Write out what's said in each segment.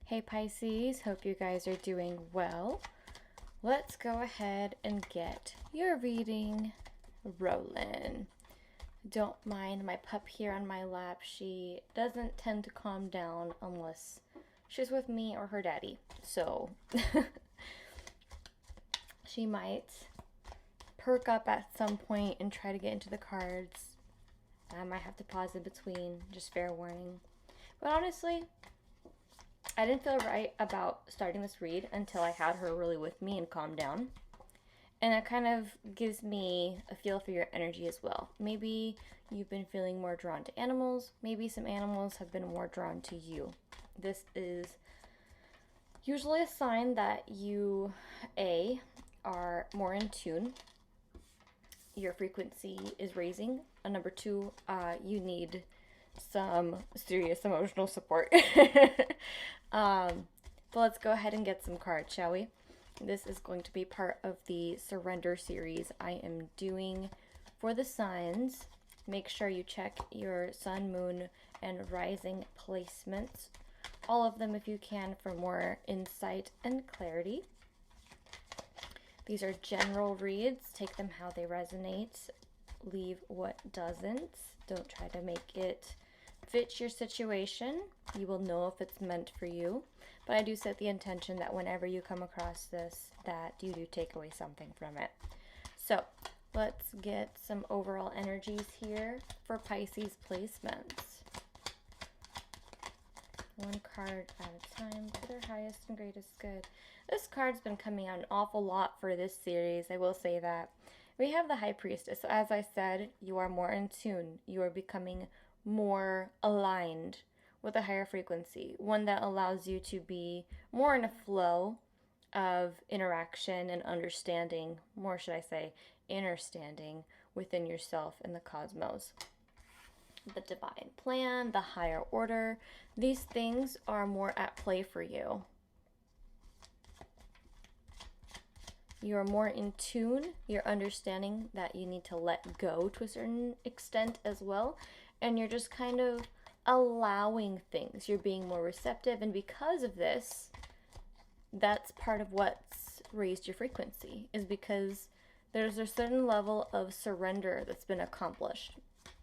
Hey Pisces, hope you guys are doing well. Let's go ahead and get your reading rolling. Don't mind my pup here on my lap. She doesn't tend to calm down unless she's with me or her daddy. So she might perk up at some point and try to get into the cards. I might have to pause in between, just fair warning. But honestly, I didn't feel right about starting this read until I had her really with me and calmed down. And it kind of gives me a feel for your energy as well. Maybe you've been feeling more drawn to animals. Maybe some animals have been more drawn to you. This is usually a sign that you, A, are more in tune. Your frequency is raising. Number two, you need some serious emotional support. But let's go ahead and get some cards, shall we? This is going to be part of the surrender series I am doing for the signs. Make sure you check your sun, moon, and rising placements. All of them if you can for more insight and clarity. These are general reads. Take them how they resonate. Leave what doesn't. Don't try to make it fit your situation. You will know if it's meant for you. But I do set the intention that whenever you come across this, that you do take away something from it. So let's get some overall energies here for Pisces placements. One card at a time for their highest and greatest good. This card's been coming out an awful lot for this series, I will say that. We have the High Priestess. So as I said, you are more in tune. You are becoming more aligned with a higher frequency, one that allows you to be more in a flow of interaction and understanding, more should I say, understanding within yourself and the cosmos. The divine plan, the higher order, these things are more at play for you. You're more in tune. You're understanding that you need to let go to a certain extent as well. And you're just kind of allowing things. You're being more receptive. And because of this, that's part of what's raised your frequency, is because there's a certain level of surrender that's been accomplished.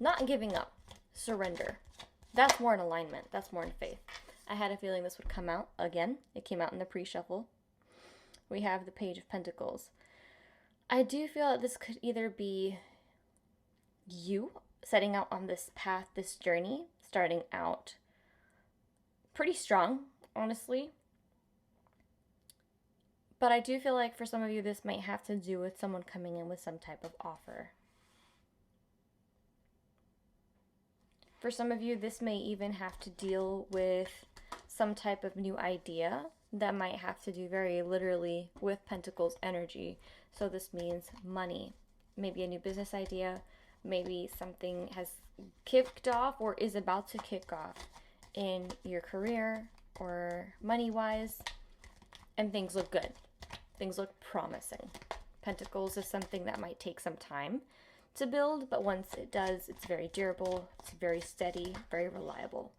Not giving up, surrender. That's more in alignment. That's more in faith. I had a feeling this would come out again. It came out in the pre-shuffle. We have the Page of Pentacles. I do feel that this could either be you setting out on this path, this journey, starting out pretty strong, honestly. But I do feel like for some of you, this might have to do with someone coming in with some type of offer. For some of you, this may even have to deal with some type of new idea that might have to do very literally with Pentacles energy. So this means money, maybe a new business idea, maybe something has kicked off or is about to kick off in your career or money-wise, and things look good. Things look promising. Pentacles is something that might take some time to build, but once it does, it's very durable, it's very steady, very reliable.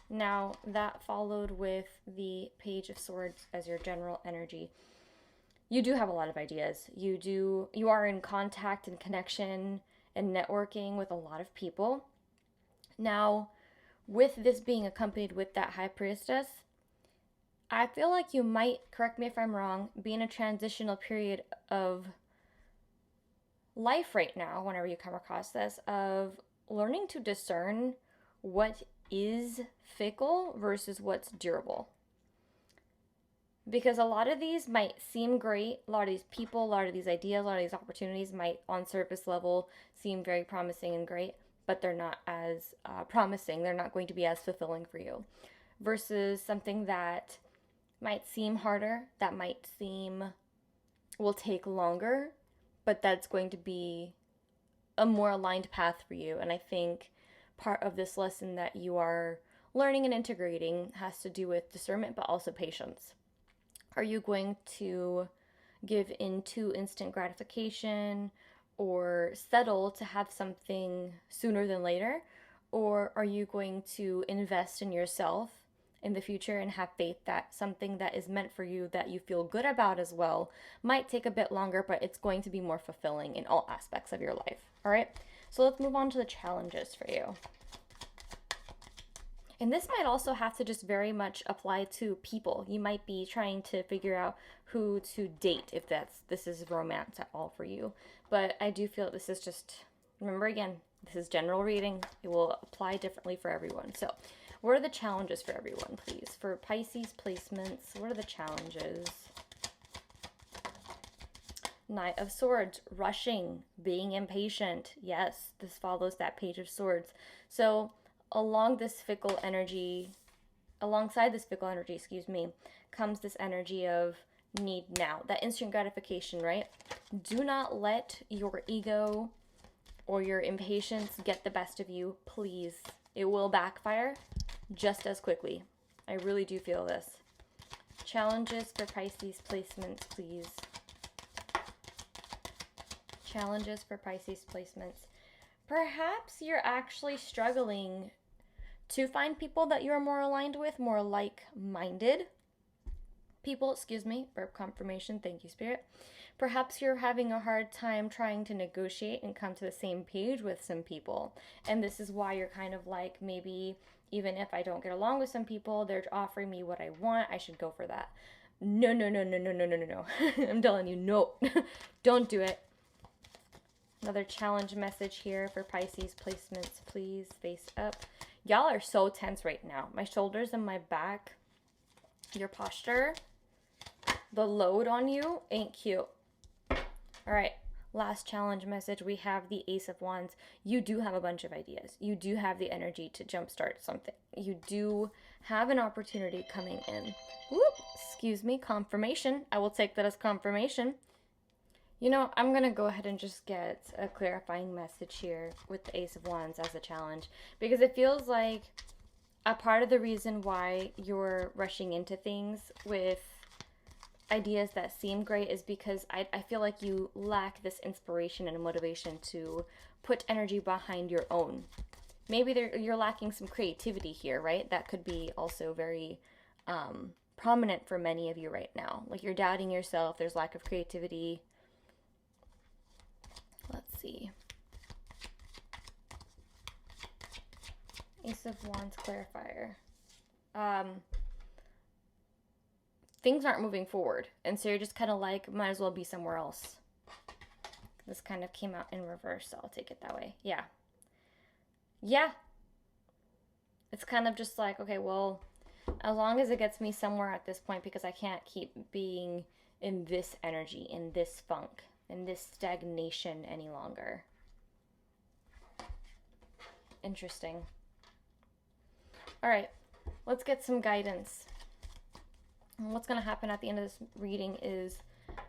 Now, that followed with the Page of Swords as your general energy. You do have a lot of ideas. You are in contact and connection and networking with a lot of people. Now, with this being accompanied with that High Priestess, I feel like you might, correct me if I'm wrong, be in a transitional period of life right now, whenever you come across this, of learning to discern what is fickle versus what's durable. Because a lot of these might seem great, a lot of these people, a lot of these ideas, a lot of these opportunities might on surface level seem very promising and great, but they're not as promising. They're not going to be as fulfilling for you. Versus something that might seem harder, that might seem will take longer, but that's going to be a more aligned path for you. And I think part of this lesson that you are learning and integrating has to do with discernment, but also patience. Are you going to give into instant gratification or settle to have something sooner than later? Or are you going to invest in yourself in the future and have faith that something that is meant for you that you feel good about as well might take a bit longer, but it's going to be more fulfilling in all aspects of your life. All right, so let's move on to the challenges for you. And this might also have to just very much apply to people. You might be trying to figure out who to date if this is romance at all for you. But I do feel this is just, remember again, this is general reading. It will apply differently for everyone. So what are the challenges for everyone, please? For Pisces placements, what are the challenges? Knight of Swords, rushing, being impatient. Yes, this follows that Page of Swords. So alongside this fickle energy, comes this energy of need now, that instant gratification, right? Do not let your ego or your impatience get the best of you, please. It will backfire just as quickly. I really do feel this. Challenges for Pisces placements, please. Challenges for Pisces placements. Perhaps you're actually struggling to find people that you're more aligned with, more like-minded people, verb confirmation, thank you, Spirit. Perhaps you're having a hard time trying to negotiate and come to the same page with some people. And this is why you're kind of like, maybe even if I don't get along with some people, they're offering me what I want, I should go for that. No. I'm telling you, no. Don't do it. Another challenge message here for Pisces placements, please. Face up. Y'all are so tense right now. My shoulders and my back, your posture, the load on you ain't cute. All right, last challenge message. We have the Ace of Wands. You do have a bunch of ideas. You do have the energy to jumpstart something. You do have an opportunity coming in. Whoop, confirmation. I will take that as confirmation. You know, I'm going to go ahead and just get a clarifying message here with the Ace of Wands as a challenge, because it feels like a part of the reason why you're rushing into things with ideas that seem great is because I feel like you lack this inspiration and motivation to put energy behind your own. Maybe you're lacking some creativity here, right? That could be also very prominent for many of you right now. Like you're doubting yourself, there's lack of creativity. Let's see. Ace of Wands clarifier. Things aren't moving forward, and so you're just kind of like, might as well be somewhere else. This kind of came out in reverse, so I'll take it that way. Yeah. It's kind of just like, okay, well, as long as it gets me somewhere at this point, because I can't keep being in this energy, in this funk, in this stagnation any longer. Interesting. All right, let's get some guidance. And what's going to happen at the end of this reading is,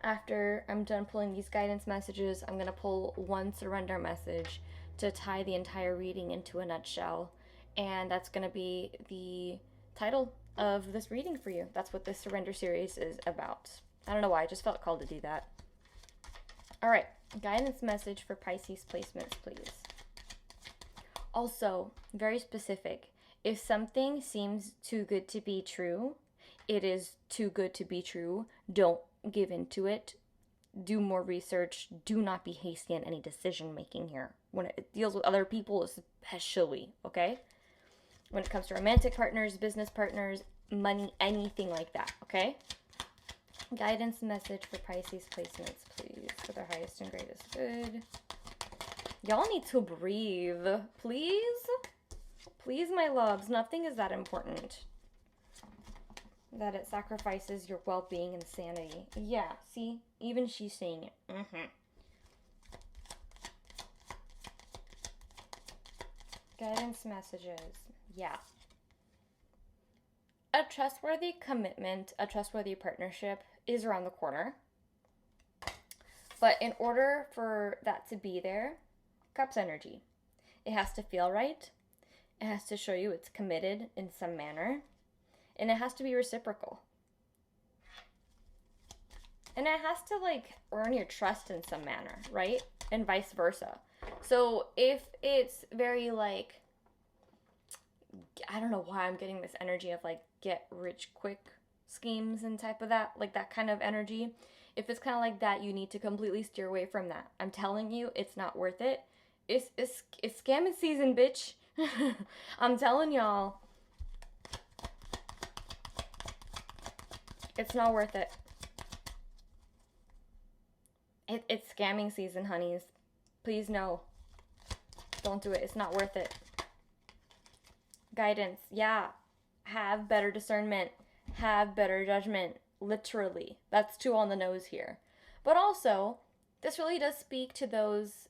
after I'm done pulling these guidance messages, I'm going to pull one surrender message to tie the entire reading into a nutshell. And that's going to be the title of this reading for you. That's what this surrender series is about. I don't know why, I just felt called to do that. All right, guidance message for Pisces placements, please. Also, very specific. If something seems too good to be true, it is too good to be true. Don't give into it. Do more research. Do not be hasty in any decision making here. When it deals with other people, especially, okay? When it comes to romantic partners, business partners, money, anything like that, okay? Guidance message for Pisces placements, please, for their highest and greatest good. Y'all need to breathe, please. Please, my loves, nothing is that important that it sacrifices your well-being and sanity. Yeah, see? Even she's saying it. Guidance messages. Yeah. A trustworthy commitment, a trustworthy partnership is around the corner. But in order for that to be there, Cups energy. It has to feel right. It has to show you it's committed in some manner. And it has to be reciprocal. And it has to, like, earn your trust in some manner, right? And vice versa. So if it's very, like, I don't know why I'm getting this energy of like get rich quick schemes and type of that, like that kind of energy. If it's kind of like that, you need to completely steer away from that. I'm telling you, it's not worth it. It's scamming season, bitch. I'm telling y'all, it's not worth it. It's scamming season, honeys. Please no. Don't do it. It's not worth it. Guidance. Yeah. Have better discernment. Have better judgment. Literally. That's too on the nose here. But also, this really does speak to those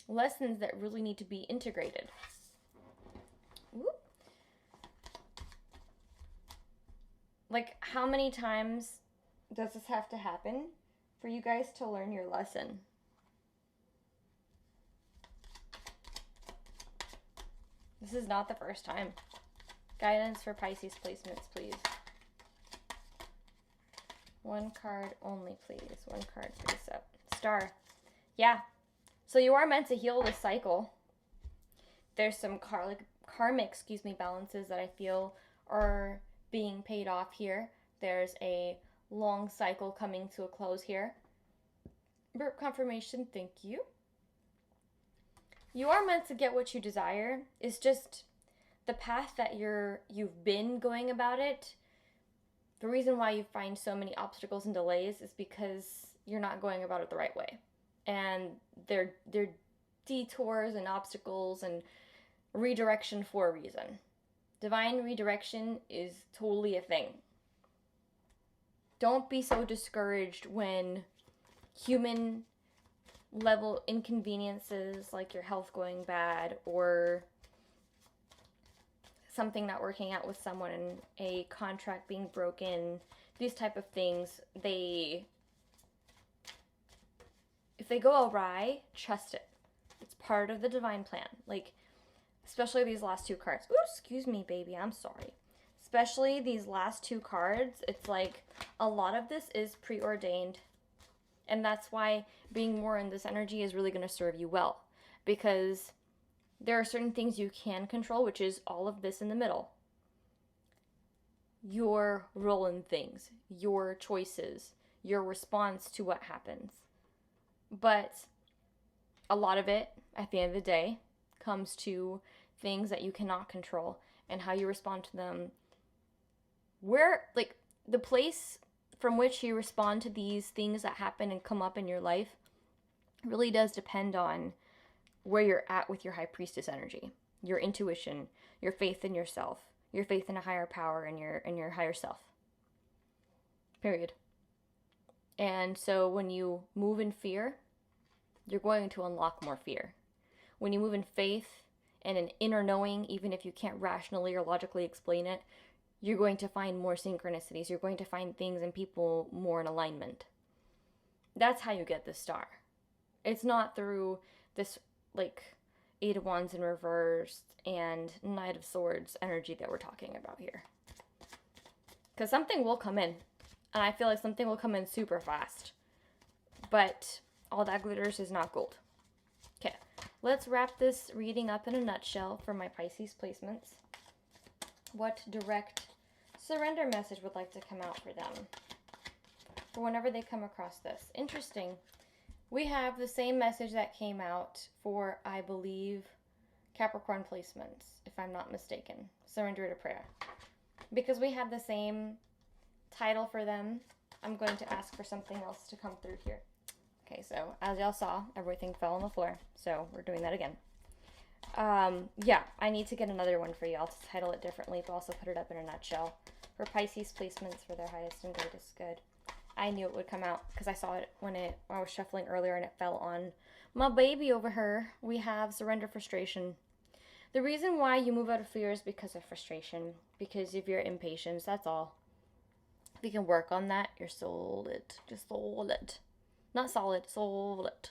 lessons that really need to be integrated. Ooh. Like, how many times does this have to happen for you guys to learn your lesson? This is not the first time. Guidance for Pisces placements, please. One card only, please. One card face up. Star. Yeah. So you are meant to heal this cycle. There's some karmic, balances that I feel are being paid off here. There's a long cycle coming to a close here. Burp confirmation, thank you. You are meant to get what you desire. It's just the path that you've been going about it. The reason why you find so many obstacles and delays is because you're not going about it the right way. And they're detours and obstacles and redirection for a reason. Divine redirection is totally a thing. Don't be so discouraged when human level inconveniences like your health going bad or something not working out with someone, a contract being broken, these type of things, if they go awry, trust it. It's part of the divine plan. Like, especially these last two cards. Ooh, excuse me, baby, I'm sorry. Especially these last two cards, it's like a lot of this is preordained. And that's why being more in this energy is really going to serve you well. Because there are certain things you can control, which is all of this in the middle. Your role in things, your choices, your response to what happens. But a lot of it, at the end of the day, comes to things that you cannot control and how you respond to them. The place from which you respond to these things that happen and come up in your life really does depend on where you're at with your high priestess energy, your intuition, your faith in yourself, your faith in a higher power and your higher self. Period. And so when you move in fear, you're going to unlock more fear. When you move in faith and an inner knowing, even if you can't rationally or logically explain it, you're going to find more synchronicities. You're going to find things and people more in alignment. That's how you get the star. It's not through this like Eight of Wands in reverse and Knight of Swords energy that we're talking about here. Because something will come in. And I feel like something will come in super fast. But all that glitters is not gold. Okay, let's wrap this reading up in a nutshell for my Pisces placements. What direct surrender message would like to come out for them for whenever they come across this? Interesting. We have the same message that came out for, I believe, Capricorn placements, if I'm not mistaken. Surrender to prayer. Because we have the same title for them, I'm going to ask for something else to come through here. Okay, so as y'all saw, everything fell on the floor. So we're doing that again. Yeah, I need to get another one for you. I'll title it differently, but also put it up in a nutshell. For Pisces placements for their highest and greatest good. I knew it would come out because I saw it when I was shuffling earlier and it fell on my baby over her. We have surrender frustration. The reason why you move out of fear is because of frustration, because of your impatience, that's all. If you can work on that, you're solid. Just solid. Not solid, solid.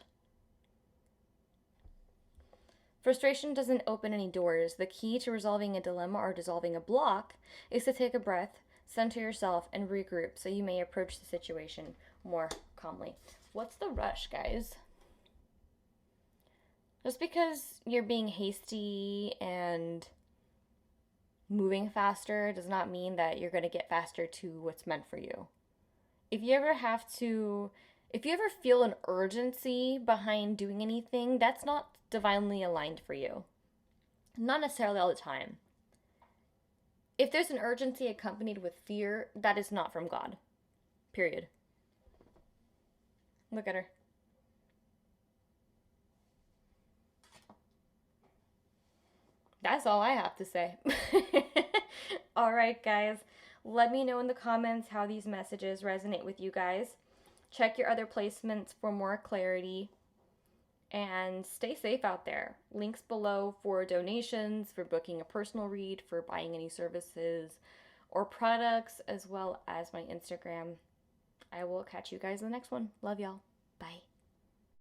Frustration doesn't open any doors. The key to resolving a dilemma or dissolving a block is to take a breath, center yourself, and regroup so you may approach the situation more calmly. What's the rush, guys? Just because you're being hasty and moving faster does not mean that you're going to get faster to what's meant for you. If you ever feel an urgency behind doing anything, that's not divinely aligned for you. Not necessarily all the time. If there's an urgency accompanied with fear, that is not from God. Period. Look at her. That's all I have to say. All right, guys. Let me know in the comments how these messages resonate with you guys. Check your other placements for more clarity. And stay safe out there. Links below for donations, for booking a personal read, for buying any services or products, as well as my Instagram. I will catch you guys in the next one. Love y'all. Bye.